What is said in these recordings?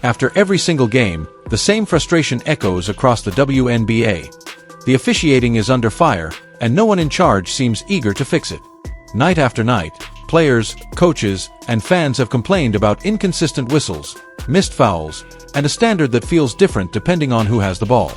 After every single game, the same frustration echoes across the WNBA. The officiating is under fire, and no one in charge seems eager to fix it. Night after night, players, coaches, and fans have complained about inconsistent whistles, missed fouls, and a standard that feels different depending on who has the ball.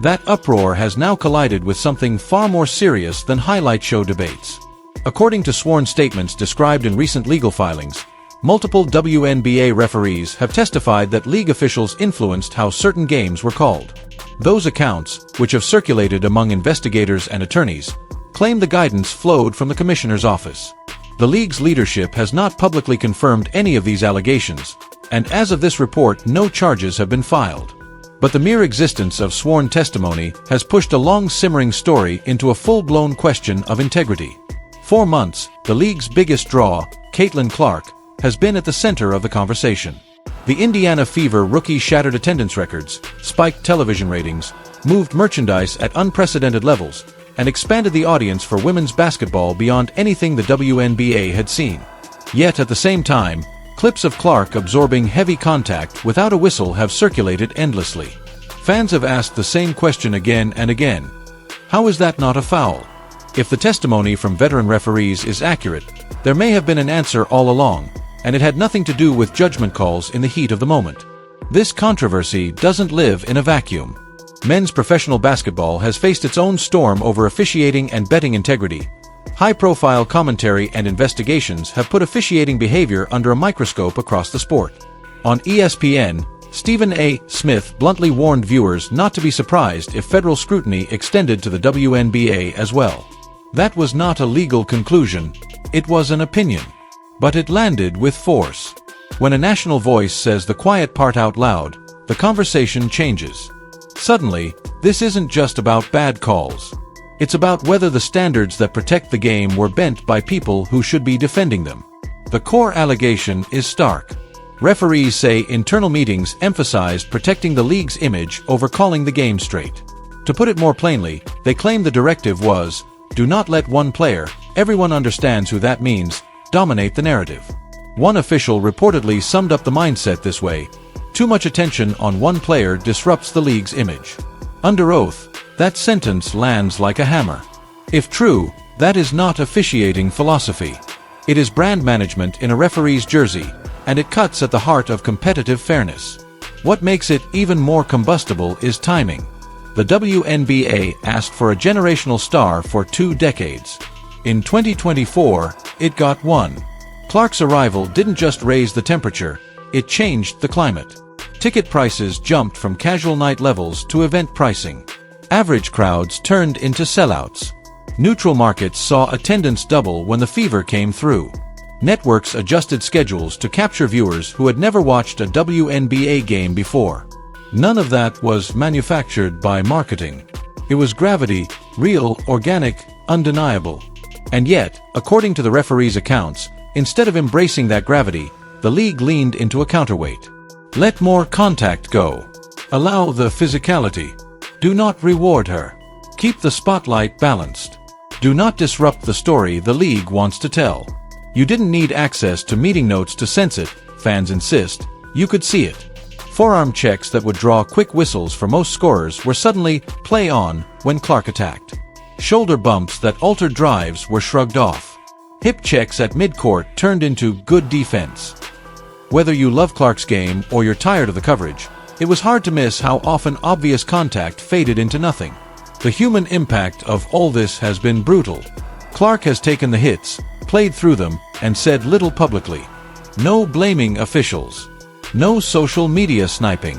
That uproar has now collided with something far more serious than highlight show debates. According to sworn statements described in recent legal filings, multiple WNBA referees have testified that league officials influenced how certain games were called. Those accounts, which have circulated among investigators and attorneys, claim the guidance flowed from the commissioner's office. The league's leadership has not publicly confirmed any of these allegations, and as of this report, no charges have been filed. But the mere existence of sworn testimony has pushed a long-simmering story into a full-blown question of integrity. For months, the league's biggest draw, Caitlin Clark, has been at the center of the conversation. The Indiana Fever rookie shattered attendance records, spiked television ratings, moved merchandise at unprecedented levels, and expanded the audience for women's basketball beyond anything the WNBA had seen. Yet at the same time, clips of Clark absorbing heavy contact without a whistle have circulated endlessly. Fans have asked the same question again and again. How is that not a foul? If the testimony from veteran referees is accurate, there may have been an answer all along, and it had nothing to do with judgment calls in the heat of the moment. This controversy doesn't live in a vacuum. Men's professional basketball has faced its own storm over officiating and betting integrity. High-profile commentary and investigations have put officiating behavior under a microscope across the sport. On ESPN, Stephen A. Smith bluntly warned viewers not to be surprised if federal scrutiny extended to the WNBA as well. That was not a legal conclusion, it was an opinion. But it landed with force. When a national voice says the quiet part out loud, the conversation changes. Suddenly, this isn't just about bad calls. It's about whether the standards that protect the game were bent by people who should be defending them. The core allegation is stark. Referees say internal meetings emphasized protecting the league's image over calling the game straight. To put it more plainly, they claim the directive was, do not let one player, everyone understands who that means, dominate the narrative. One official reportedly summed up the mindset this way: too much attention on one player disrupts the league's image. Under oath, that sentence lands like a hammer. If true, that is not officiating philosophy. It is brand management in a referee's jersey, and it cuts at the heart of competitive fairness. What makes it even more combustible is timing. The WNBA asked for a generational star for 2 decades. In 2024, it got one. Clark's arrival didn't just raise the temperature, it changed the climate. Ticket prices jumped from casual night levels to event pricing. Average crowds turned into sellouts. Neutral markets saw attendance double when the Fever came through. Networks adjusted schedules to capture viewers who had never watched a WNBA game before. None of that was manufactured by marketing. It was gravity, real, organic, undeniable. And yet, according to the referees' accounts, instead of embracing that gravity, the league leaned into a counterweight. Let more contact go. Allow the physicality. Do not reward her. Keep the spotlight balanced. Do not disrupt the story the league wants to tell. You didn't need access to meeting notes to sense it, fans insist. You could see it. Forearm checks that would draw quick whistles for most scorers were suddenly play on when Clark attacked. Shoulder bumps that altered drives were shrugged off. Hip checks at midcourt turned into good defense. Whether you love Clark's game or you're tired of the coverage, it was hard to miss how often obvious contact faded into nothing. The human impact of all this has been brutal. Clark has taken the hits, played through them, and said little publicly. No blaming officials. No social media sniping.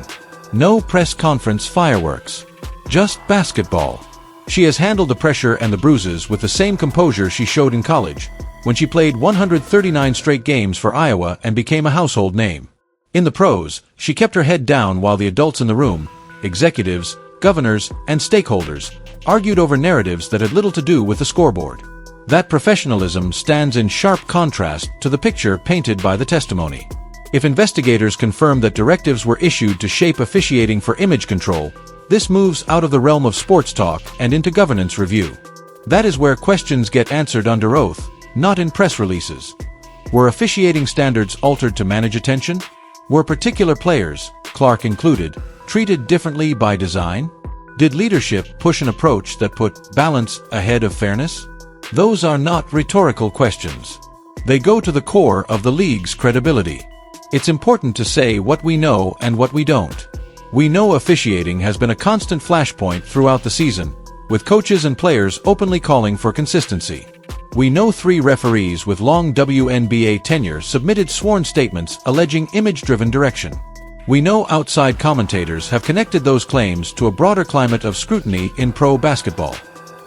No press conference fireworks. Just basketball. She has handled the pressure and the bruises with the same composure she showed in college, when she played 139 straight games for Iowa and became a household name. In the pros, she kept her head down while the adults in the room, executives, governors, and stakeholders, argued over narratives that had little to do with the scoreboard. That professionalism stands in sharp contrast to the picture painted by the testimony. If investigators confirm that directives were issued to shape officiating for image control, this moves out of the realm of sports talk and into governance review. That is where questions get answered under oath, not in press releases. Were officiating standards altered to manage attention? Were particular players, Clark included, treated differently by design? Did leadership push an approach that put balance ahead of fairness? Those are not rhetorical questions. They go to the core of the league's credibility. It's important to say what we know and what we don't. We know officiating has been a constant flashpoint throughout the season, with coaches and players openly calling for consistency. We know 3 referees with long WNBA tenure submitted sworn statements alleging image-driven direction. We know outside commentators have connected those claims to a broader climate of scrutiny in pro basketball.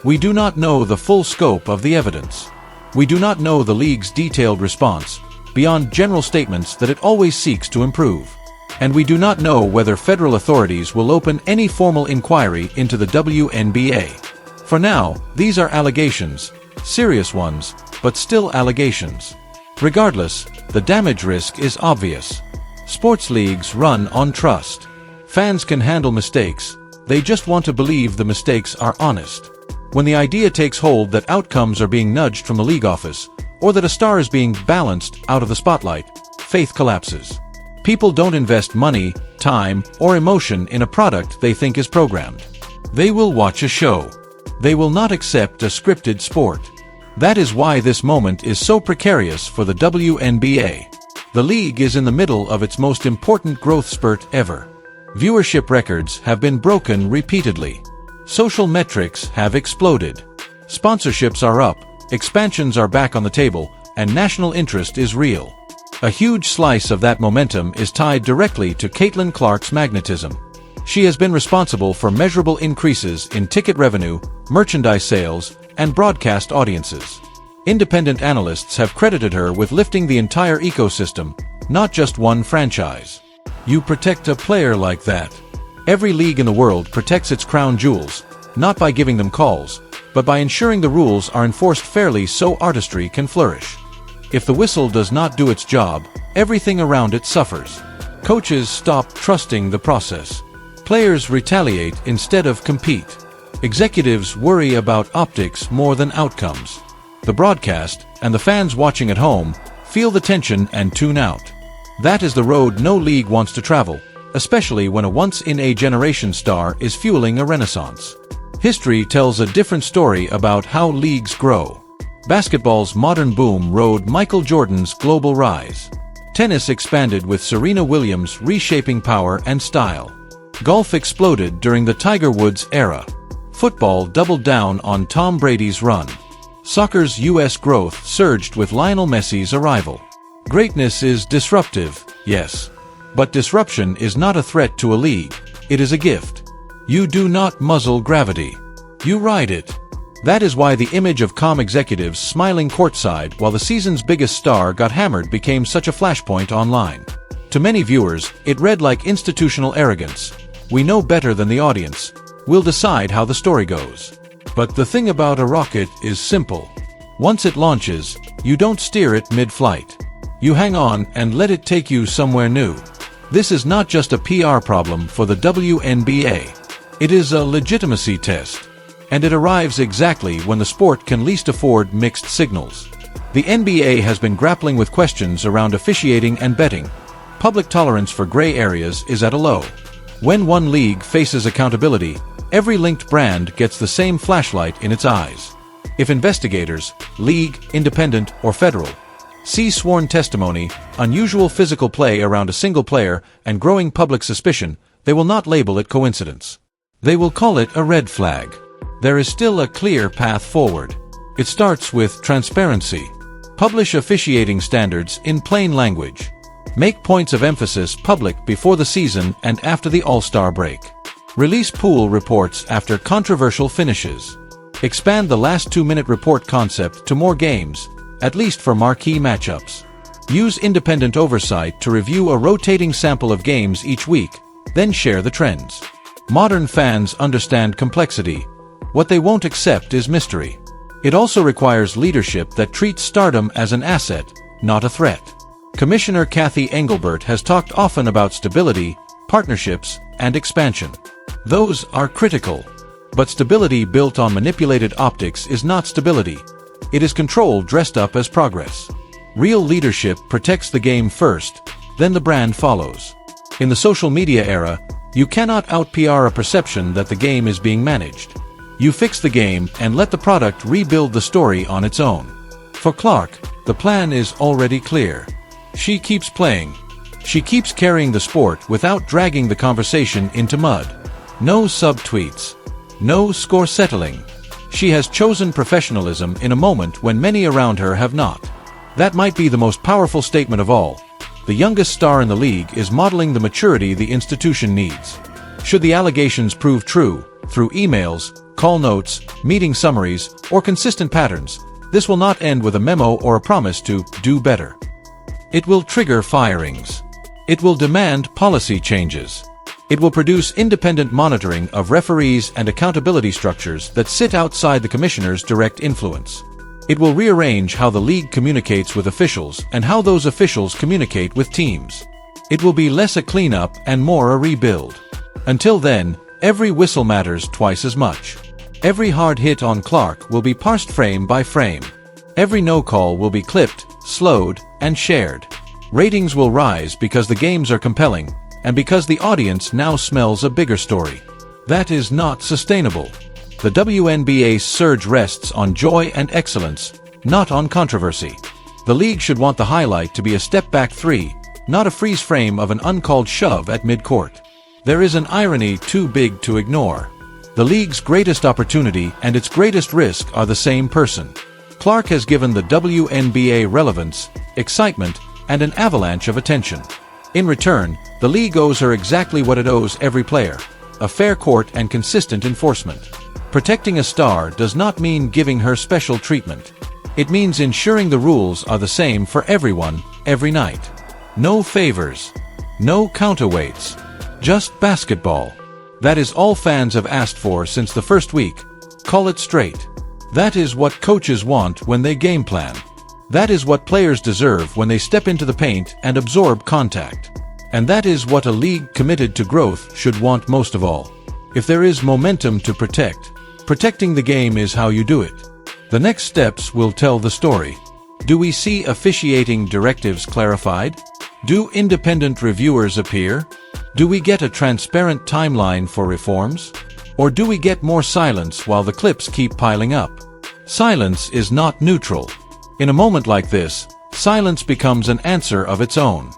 We do not know the full scope of the evidence. We do not know the league's detailed response, beyond general statements that it always seeks to improve. And we do not know whether federal authorities will open any formal inquiry into the WNBA. For now, these are allegations, serious ones, but still allegations. Regardless, the damage risk is obvious. Sports leagues run on trust. Fans can handle mistakes, they just want to believe the mistakes are honest. When the idea takes hold that outcomes are being nudged from the league office, or that a star is being balanced out of the spotlight, faith collapses. People don't invest money, time, or emotion in a product they think is programmed. They will watch a show. They will not accept a scripted sport. That is why this moment is so precarious for the WNBA. The league is in the middle of its most important growth spurt ever. Viewership records have been broken repeatedly. Social metrics have exploded. Sponsorships are up, expansions are back on the table, and national interest is real. A huge slice of that momentum is tied directly to Caitlin Clark's magnetism. She has been responsible for measurable increases in ticket revenue, merchandise sales, and broadcast audiences. Independent analysts have credited her with lifting the entire ecosystem, not just one franchise. You protect a player like that. Every league in the world protects its crown jewels, not by giving them calls, but by ensuring the rules are enforced fairly so artistry can flourish. If the whistle does not do its job, everything around it suffers. Coaches stop trusting the process. Players retaliate instead of compete. Executives worry about optics more than outcomes. The broadcast, and the fans watching at home, feel the tension and tune out. That is the road no league wants to travel, especially when a once-in-a-generation star is fueling a renaissance. History tells a different story about how leagues grow. Basketball's modern boom rode Michael Jordan's global rise. Tennis expanded with Serena Williams' reshaping power and style. Golf exploded during the Tiger Woods era. Football doubled down on Tom Brady's run. Soccer's U.S. growth surged with Lionel Messi's arrival. Greatness is disruptive, yes. But disruption is not a threat to a league, it is a gift. You do not muzzle gravity. You ride it. That is why the image of calm executives smiling courtside while the season's biggest star got hammered became such a flashpoint online. To many viewers, it read like institutional arrogance. We know better than the audience. We'll decide how the story goes. But the thing about a rocket is simple. Once it launches, you don't steer it mid-flight. You hang on and let it take you somewhere new. This is not just a PR problem for the WNBA. It is a legitimacy test. And it arrives exactly when the sport can least afford mixed signals. The NBA has been grappling with questions around officiating and betting. Public tolerance for gray areas is at a low. When one league faces accountability, every linked brand gets the same flashlight in its eyes. If investigators, league, independent, or federal, see sworn testimony, unusual physical play around a single player, and growing public suspicion, they will not label it coincidence. They will call it a red flag. There is still a clear path forward. It starts with transparency. Publish officiating standards in plain language. Make points of emphasis public before the season and after the All-Star break. Release pool reports after controversial finishes. Expand the last 2-minute report concept to more games, at least for marquee matchups. Use independent oversight to review a rotating sample of games each week, then share the trends. Modern fans understand complexity. What they won't accept is mystery. It also requires leadership that treats stardom as an asset, not a threat. Commissioner Kathy Engelbert has talked often about stability, partnerships, and expansion. Those are critical. But stability built on manipulated optics is not stability. It is control dressed up as progress. Real leadership protects the game first, then the brand follows. In the social media era, you cannot out-PR a perception that the game is being managed. You fix the game and let the product rebuild the story on its own. For Clark, the plan is already clear. She keeps playing. She keeps carrying the sport without dragging the conversation into mud. No subtweets. No score settling. She has chosen professionalism in a moment when many around her have not. That might be the most powerful statement of all. The youngest star in the league is modeling the maturity the institution needs. Should the allegations prove true, through emails, call notes, meeting summaries, or consistent patterns, this will not end with a memo or a promise to do better. It will trigger firings. It will demand policy changes. It will produce independent monitoring of referees and accountability structures that sit outside the commissioner's direct influence. It will rearrange how the league communicates with officials and how those officials communicate with teams. It will be less a cleanup and more a rebuild. Until then, every whistle matters twice as much. Every hard hit on Clark will be parsed frame by frame. Every no call will be clipped, slowed, and shared. Ratings will rise because the games are compelling, and because the audience now smells a bigger story. That is not sustainable. The WNBA's surge rests on joy and excellence, not on controversy. The league should want the highlight to be a step-back three, not a freeze frame of an uncalled shove at mid-court. There is an irony too big to ignore. The league's greatest opportunity and its greatest risk are the same person. Clark has given the WNBA relevance, excitement, and an avalanche of attention. In return, the league owes her exactly what it owes every player: a fair court and consistent enforcement. Protecting a star does not mean giving her special treatment. It means ensuring the rules are the same for everyone, every night. No favors. No counterweights. Just basketball. That is all fans have asked for since the first week. Call it straight. That is what coaches want when they game plan. That is what players deserve when they step into the paint and absorb contact. And that is what a league committed to growth should want most of all. If there is momentum to protect, protecting the game is how you do it. The next steps will tell the story. Do we see officiating directives clarified? Do independent reviewers appear? Do we get a transparent timeline for reforms? Or do we get more silence while the clips keep piling up? Silence is not neutral. In a moment like this, silence becomes an answer of its own.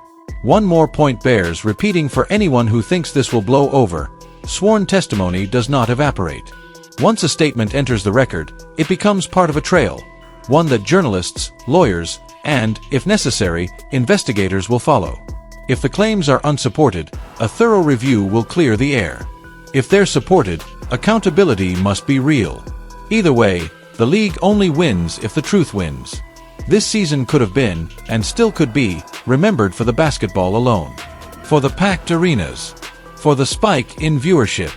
One more point bears repeating for anyone who thinks this will blow over: sworn testimony does not evaporate. Once a statement enters the record, it becomes part of a trail, one that journalists, lawyers, and, if necessary, investigators will follow. If the claims are unsupported, a thorough review will clear the air. If they're supported, accountability must be real. Either way, the league only wins if the truth wins. This season could have been, and still could be, remembered for the basketball alone. For the packed arenas. For the spike in viewership.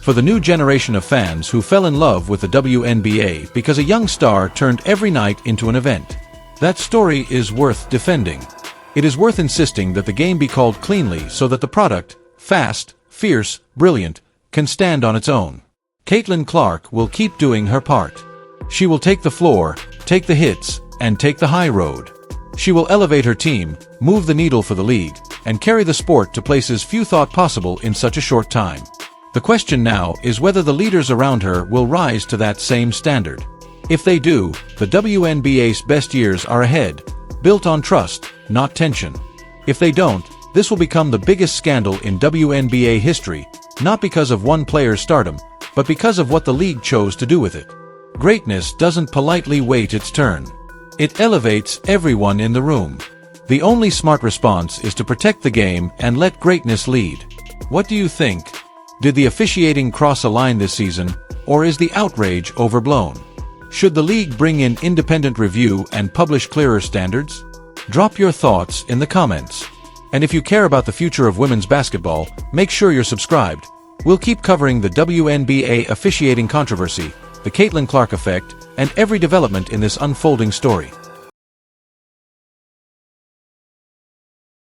For the new generation of fans who fell in love with the WNBA because a young star turned every night into an event. That story is worth defending. It is worth insisting that the game be called cleanly so that the product, fast, fierce, brilliant, can stand on its own. Caitlin Clark will keep doing her part. She will take the floor, take the hits, and take the high road. She will elevate her team, move the needle for the league, and carry the sport to places few thought possible in such a short time. The question now is whether the leaders around her will rise to that same standard. If they do, the WNBA's best years are ahead, built on trust, not tension. If they don't, this will become the biggest scandal in WNBA history, not because of one player's stardom, but because of what the league chose to do with it. Greatness doesn't politely wait its turn. It elevates everyone in the room. The only smart response is to protect the game and let greatness lead. What do you think? Did the officiating cross a line this season, or is the outrage overblown? Should the league bring in independent review and publish clearer standards? Drop your thoughts in the comments. And if you care about the future of women's basketball, make sure you're subscribed. We'll keep covering the WNBA officiating controversy, the Caitlin Clark effect, and every development in this unfolding story.